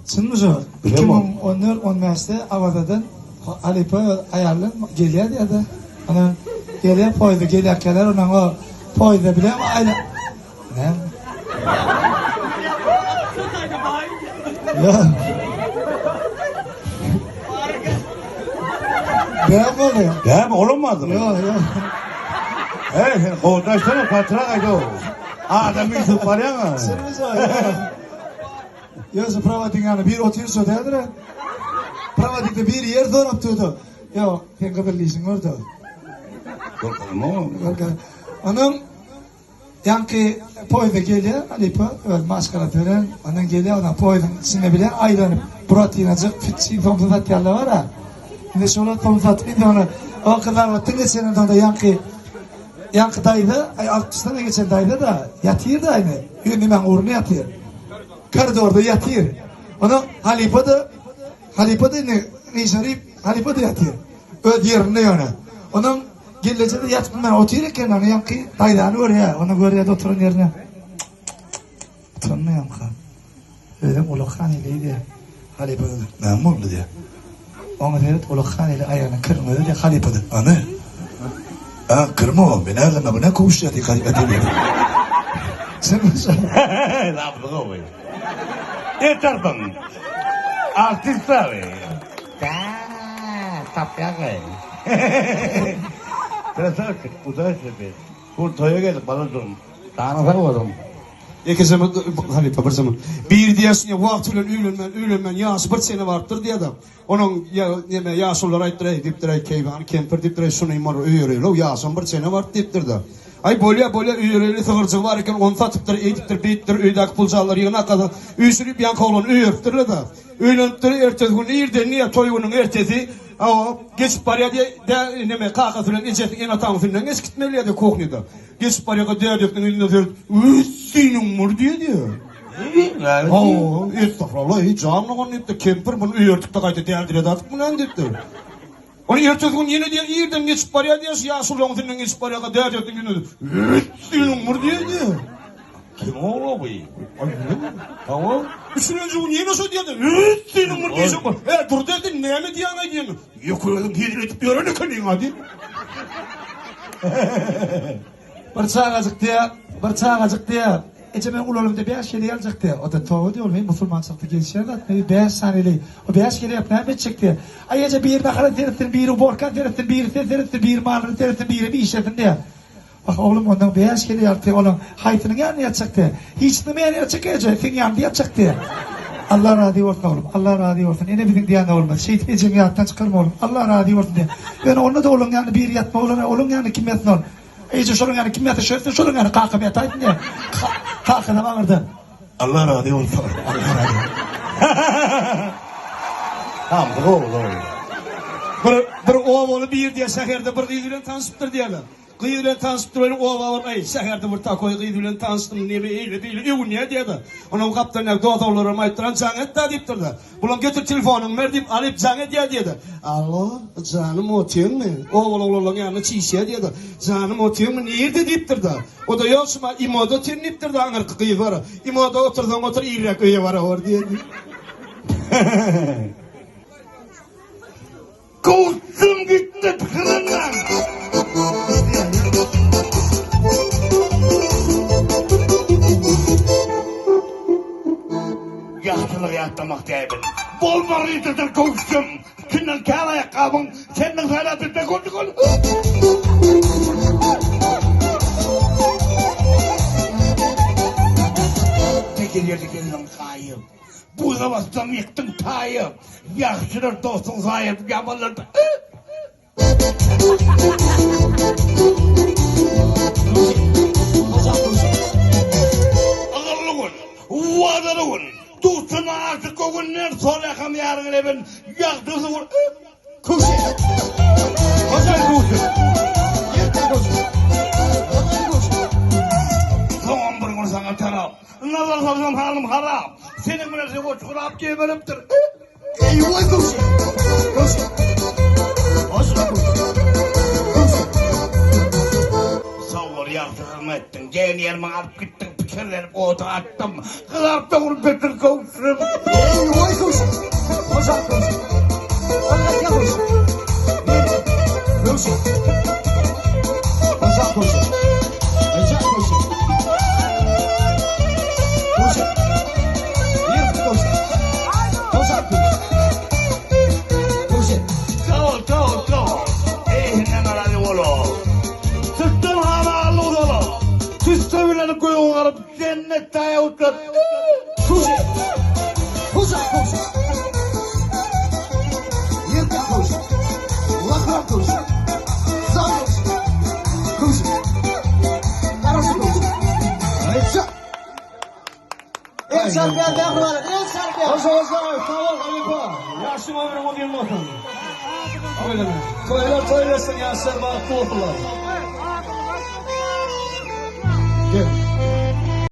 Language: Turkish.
Çınmışı 2014-15'te Avadadan Alipa ayarlan geliyor diye de. Ana geliyor poydu gelirkeler onun o poydu bile ama ayla. Ne? Ya. Ben oluyor. Ya olmadı mı? Yok. Evet, odaştana fatura kaydı o. Adam bir su var ya. Çınmışı ya. Yazı prava dinganı bir oturuyor söyledi de. Prava dikte bir yer donup durdu. Ya ben kabirliysin orada. Korkalım o. Onun yankı poyda geliyor, Alipa öyle maskara tören, onun geliyor, ona poydun içine bile aylanıp, proteinacık, fitçi, tomuzat yerler var ha. Şimdi şöyle tomuzat, bir de onu, o kadar vattın geçen onda yankı daydı, altısına geçen daydı da, yatıyor da aynı, yönümen uğruna yatıyor. Koridorda yatıyor. Onun Alipa da ne şarip, Alipa da yatıyor. Öd yerinde yana. Onun gelecekte yatmından otururken onu yankı daydanı oraya, onu görüyor da oturun yerine. Oturun yankı. Öyle Ulukhan ileydi. Halipa öyle. Ne oldu diye. Ona dedi Ulukhan ile ayağını kırmıyor diye Halipa dedi. Anı. Kırma o. Ben ağırlama bu ne kovuştu diye Halipa dedi. Sen mi sen? Ne yaptın o be? Yeter bana. Artistler be. Tapya be. Terasa udah sih. Kurtoya geldik bana durun. Tanrılar oldum. İki zaman Halipa bir zaman. Bir diyorsun ya vaktiyla üylenmen yaşı bir sene vardır diye adam. Onun ya yaşı olur ayttıray diptiray keyvan kemper diptiray sunayım var üyürüyle yaşı bir sene var diptir da. Ay bolya üyürüyle sığırcı var iken onu satıptır ediptir bittir üydaki pulcalar yığına kadar üysürüp yanka olan üyürttirle da. Üyleniptir ertesi günü irden niye toyunun ertesi o geçip paraya de neme kaka filan ecetin en atan filan geç gitmeliye de kohnida. Geçip paraya değerdekten elinde der senin mur diye diyor. Oo, estağfurullah hiç anlamadım hep de kemper bunu üyörtük de kaydı değerdire de atıp bunu endiptir. Onu ertesi gün yine diye irden geçip paraya diye yaşıl onun filan geçip paraya değerdekten elinde der senin mur diye diyor. Kim oğlu bu? Tamam. Üçüncü gün yine söz diyordu. Senin mur diyecek mi? Dur dedin ne mi diyene diyorsun? Yok öyle giydiretip yorana kalın hadi. Bir çağacık diye. Ecemen ulalımda 5 kere yazacak diye. O da toğu diyor. Musulman çıktı gelişlerdi. 5 saniyeli. O 5 kere yapmaya mı çıktı? Ay ece bir bakara teriftin, bir borkan teriftin, bir teriftin, bir mağarın teriftin, bir işletin diye. Bak oğlum ondan 5 kere yaptı. Oğlum haytının yanına yatacaktı. Hiç ne yanına yatacaktı. Senin yanında yatacaktı. Allah razı olsun oğlum. Allah razı olsun. Yine bizim diyen olmaz. Şeytan cemiyattan çıkarma oğlum. Allah razı olsun diye. Ben onunla da oğlum yani bir yatma oğlum. Oğlum yani kim yatma oğlum. İyice şunun yani kim yatışıyorsun. Şunun yani kalkıp yataydın diye. Kalkına bağırdı. Allah razı olsun. Allah razı olsun. Tamam doğru. Bir oğlu bir diye şehirde bir kıyıdıyla tanışıptır diyorlar. Kıyıdıyla tanışıptır öyle oğlu var. Ay şehirde bir takoy kıyıdıyla tanıştım. Ne bir eyle değil. Ev niye diyorlar. Onun kaptanına doğdağlarıma aytıran canı da deyiptir de. Ulan götür telefonunu ver deyip alıp canı diye diyorlar. Allah canım otuyor mu? Oğlu yanına çiğşe diyorlar. Canım otuyor mu? Nerede deyiptir de. O da yoksa imoda tüniptir de anır kıyı var. İmoda oturdan otur iğrek öye var orada diye. Kovsun gitti tıkırından. Yaşlılık yatlamak değilim. Bol barıydıdır kovsun. Kinden kâr ayakkabın. Senden hayat etmek oldu konu. Tekir yerdik elinden kayıp. Bu zavastan yıktın kayıp. Yaşlılar dostun sahip yamanlarda. Ağırlı gün, vadalı gün, dostuna artık o günler sonra yakam yarın eben, yaktısı gün, kuşu. Hocam kuşu. Tamam bir gün sana taraf, nazar salsam halim harap, senin birisi o çukurap geberiptir. Eyvah kuşu. Kuşu. Sağ ol yaptığım ettin. Gel yerime alıp gittin. kerlenip ota attım. Kızarıp da onu Petir kavuşturum. Vay koşun. Hocam koşun. Hocam ya koşun. Koşun. Hocam koşun. Hocam koşun. Koşun. Bir koşun. Hocam koşun. Koşun. Kavul. Eyhinden aradı oğlu. Sıktın hamalı oğlu. Siz sevilen koyun alıp cennette ayavutlar. Koşun. Hocam koşun. Yerden koşun. Kulaklar koşun. Sağ koşun. Koşun. Arası koşun. Ayça. El çarpıya devre var. El çarpıya. Hoca, tamam Halipa. Yaşım ömrüm o gün bakın. Öyle mi? Toylar toylasın yaşlar bana tuğdular.